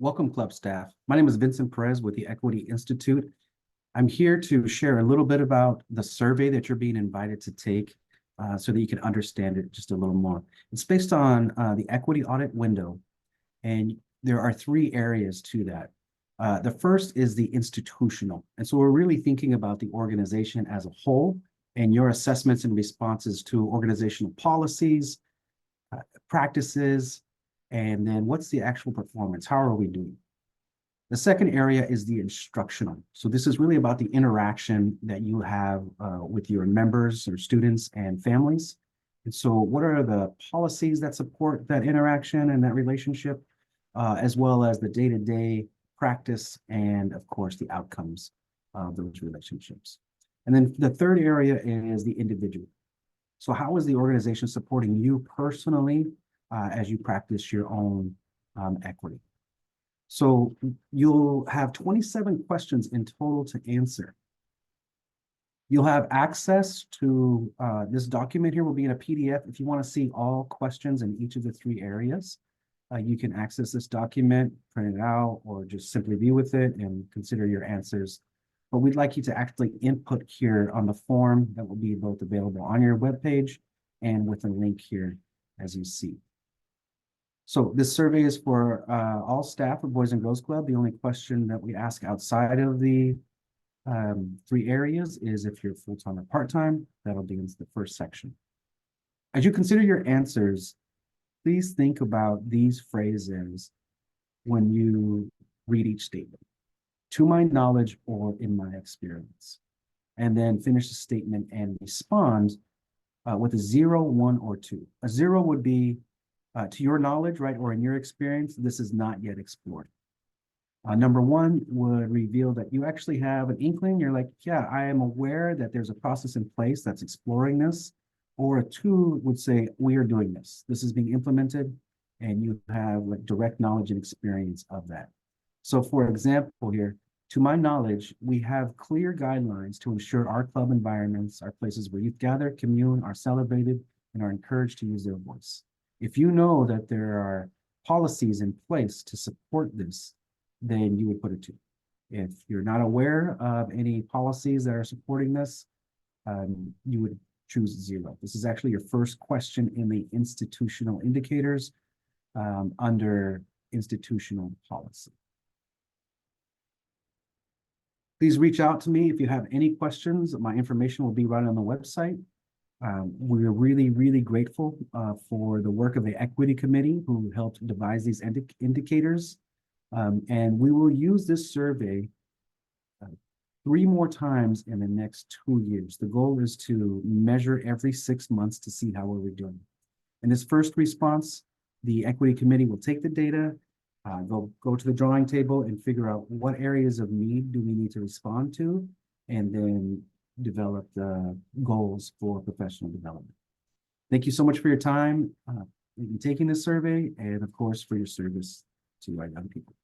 Welcome, club staff. My name is Vincent Perez with the Equity Institute. I'm here to share a little bit about the survey that you're being invited to take so that you can understand it just a little more. It's based on the Equity Audit Window, and there are three areas to that. The first is the institutional. And so we're really thinking about the organization as a whole and your assessments and responses to organizational policies, practices, and then what's the actual performance? How are we doing? The second area is the instructional. So this is really about the interaction that you have with your members or students and families. And so what are the policies that support that interaction and that relationship, as well as the day-to-day practice and, of course, the outcomes of those relationships. And then the third area is the individual. So how is the organization supporting you personally as you practice your own equity? So you'll have 27 questions in total to answer. You'll have access to this document here will be in a PDF. If you want to see all questions in each of the three areas, you can access this document, print it out, or just simply be with it and consider your answers. But we'd like you to actually input here on the form that will be both available on your webpage and with a link here as you see. So this survey is for all staff of Boys and Girls Club. The only question that we ask outside of the three areas is if you're full-time or part-time. That'll be in the first section. As you consider your answers, please think about these phrases when you read each statement. To my knowledge or in my experience. And then finish the statement and respond with a 0, 1, or 2. A 0 would be to your knowledge, right, or in your experience, this is not yet explored. Number 1 would reveal that you actually have an inkling. You're like, yeah, I am aware that there's a process in place that's exploring this. Or a 2 would say, we are doing this. This is being implemented, and you have like direct knowledge and experience of that. So for example here, to my knowledge, we have clear guidelines to ensure our club environments are places where youth gather, commune, are celebrated, and are encouraged to use their voice. If you know that there are policies in place to support this, then you would put a 2. If you're not aware of any policies that are supporting this, you would choose 0. This is actually your first question in the institutional indicators under institutional policy. Please reach out to me if you have any questions. My information will be right on the website. We're really, really grateful for the work of the Equity Committee who helped devise these indicators. And we will use this survey 3 more times in the next 2 years. The goal is to measure every 6 months to see how we're doing. In this first response, the Equity Committee will take the data, go to the drawing table and figure out what areas of need do we need to respond to, and then develop the goals for professional development. Thank you so much for your time in taking this survey, and of course for your service to our young people.